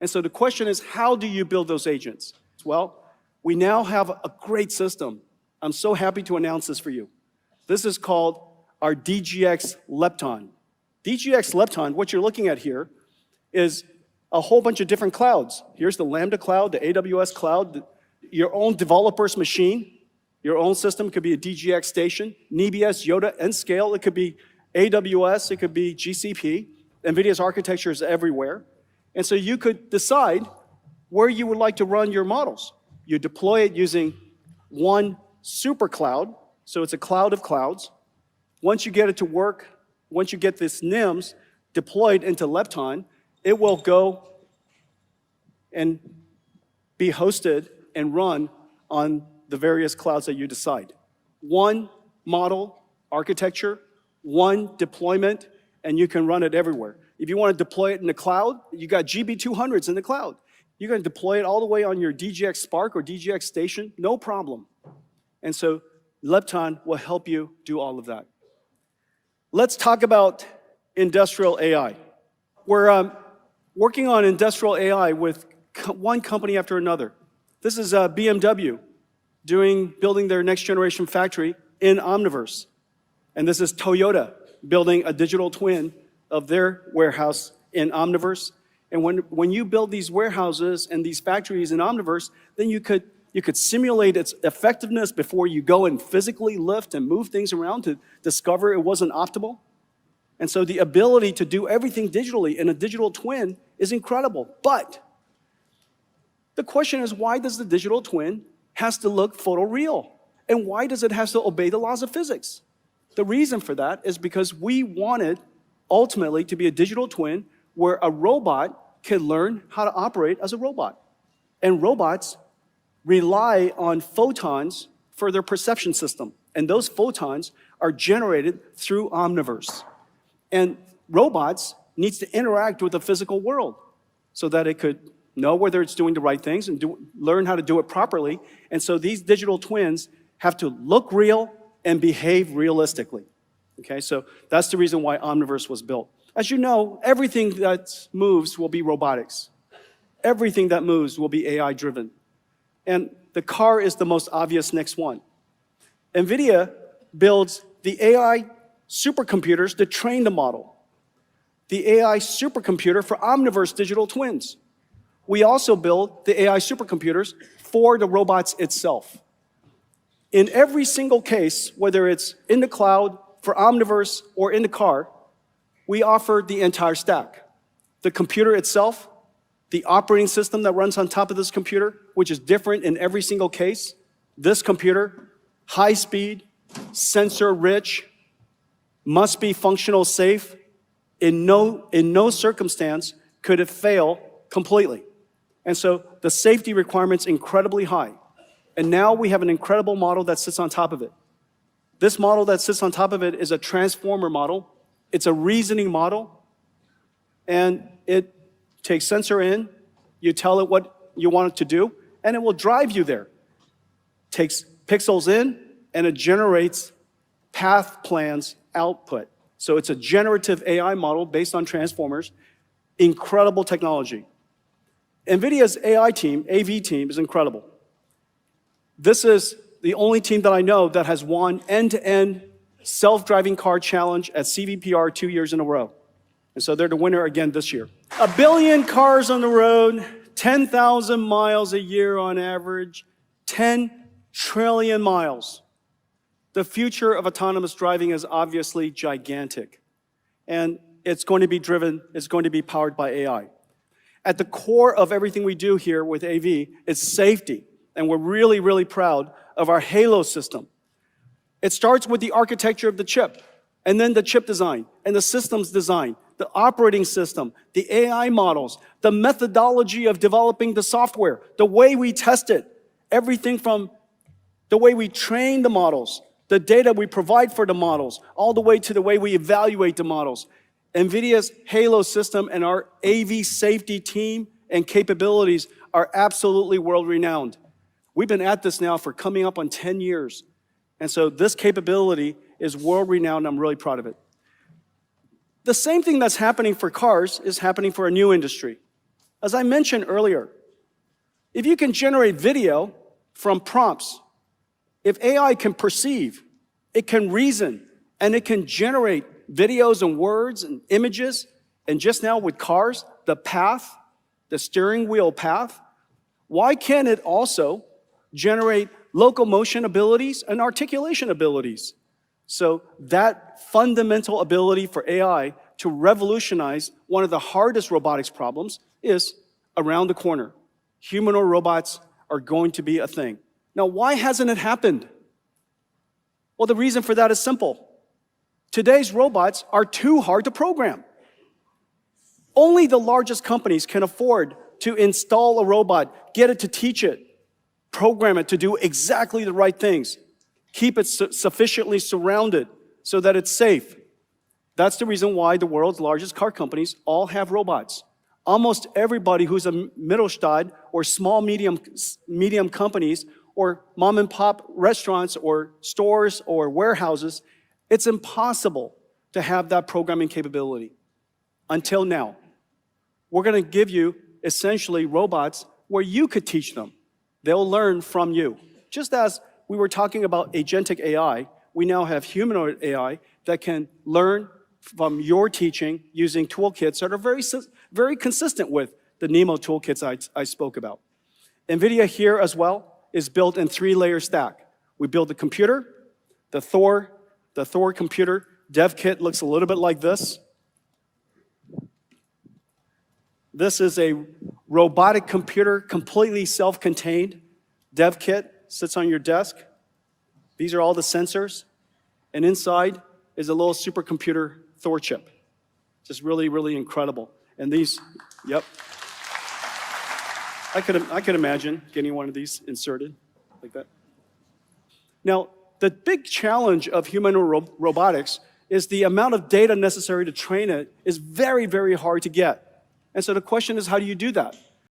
And so the question is, how do you build those agents? Well, we now have a great system. I'm so happy to announce this for you. This is called our DGX Lepton. DGX Lepton, what you're looking at here, is a whole bunch of different clouds. Here's the Lambda cloud, the AWS cloud, your own developer's machine, your own system. It could be a DGX station, Nebius, Yoda, and Scale. It could be AWS, it could be GCP. NVIDIA's architecture is everywhere. And so you could decide where you would like to run your models. You deploy it using one super cloud, so it's a cloud of clouds. Once you get it to work, once you get this NIMS deployed into Lepton, it will go and be hosted and run on the various clouds that you decide. One model architecture, one deployment, and you can run it everywhere. If you want to deploy it in the cloud, you got GB200s in the cloud. You're going to deploy it all the way on your DGX Spark or DGX station, no problem. And so Lepton will help you do all of that. Let's talk about industrial AI. We're working on industrial AI with one company after another. This is BMW building their next generation factory in Omniverse. And this is Toyota building a digital twin of their warehouse in Omniverse. And when you build these warehouses and these factories in Omniverse, then you could simulate its effectiveness before you go and physically lift and move things around to discover it wasn't optimal. And so the ability to do everything digitally in a digital twin is incredible. But the question is, why does the digital twin has to look photoreal? And why does it have to obey the laws of physics? The reason for that is because we wanted ultimately to be a digital twin where a robot can learn how to operate as a robot. And robots rely on photons for their perception system. And those photons are generated through Omniverse. And robots needs to interact with the physical world so that it could know whether it's doing the right things and learn how to do it properly. And so these digital twins have to look real and behave realistically. Okay, so that's the reason why Omniverse was built. As you know, everything that moves will be robotics. Everything that moves will be AI-driven. And the car is the most obvious next one. NVIDIA builds the AI supercomputers to train the model. The AI supercomputer for Omniverse digital twins. We also build the AI supercomputers for the robots itself. In every single case, whether it's in the cloud, for Omniverse, or in the car, we offer the entire stack. The computer itself, the operating system that runs on top of this computer, which is different in every single case. This computer, high speed, sensor rich, must be functional safe. In no circumstance could it fail completely. And so the safety requirement's incredibly high. And now we have an incredible model that sits on top of it. This model that sits on top of it is a transformer model. It's a reasoning model. And it takes sensor in, you tell it what you want it to do, and it will drive you there. Takes pixels in, and it generates path plans output. So it's a generative AI model based on transformers. Incredible technology. NVIDIA's AI team, AV team, is incredible. This is the only team that I know that has won end-to-end self-driving car challenge at CVPR 2 years in a row. And so they're the winner again this year. 1 billion cars on the road, 10,000 miles a year on average, 10 trillion miles. The future of autonomous driving is obviously gigantic. And it's going to be powered by AI. At the core of everything we do here with AV is safety. And we're really, really proud of our Halo system. It starts with the architecture of the chip, and then the chip design, and the systems design, the operating system, the AI models, the methodology of developing the software, the way we test it, everything from the way we train the models, the data we provide for the models, all the way to the way we evaluate the models. NVIDIA's Halo system and our AV safety team and capabilities are absolutely world-renowned. We've been at this now for coming up on 10 years. And so this capability is world-renowned. I'm really proud of it. The same thing that's happening for cars is happening for a new industry. As I mentioned earlier, if you can generate video from prompts, if AI can perceive, it can reason, and it can generate videos and words and images, and just now with cars, the path, the steering wheel path, why can't it also generate locomotion abilities and articulation abilities? So that fundamental ability for AI to revolutionize one of the hardest robotics problems is around the corner. Humanoid robots are going to be a thing. Now, why hasn't it happened? Well, the reason for that is simple. Today's robots are too hard to program. Only the largest companies can afford to install a robot, get it to teach it, program it to do exactly the right things, keep it sufficiently surrounded so that it's safe. That's the reason why the world's largest car companies all have robots. Almost everybody who's a Mittelstand or small, medium companies or mom and pop restaurants or stores or warehouses, it's impossible to have that programming capability until now. We're going to give you essentially robots where you could teach them. They'll learn from you. Just as we were talking about agentic AI, we now have humanoid AI that can learn from your teaching using toolkits that are very consistent with the NEMO toolkits I spoke about. NVIDIA here as well is built in 3-layer stack. We build the computer, the Thor computer. Dev kit looks a little bit like this. This is a robotic computer, completely self-contained. Dev kit sits on your desk. These are all the sensors. And inside is a little supercomputer Thor chip. Just really, really incredible. And these, yep. I could imagine getting one of these inserted like that. Now, the big challenge of humanoid robotics is the amount of data necessary to train it is very, very hard to get. And so the question is, how do you do that?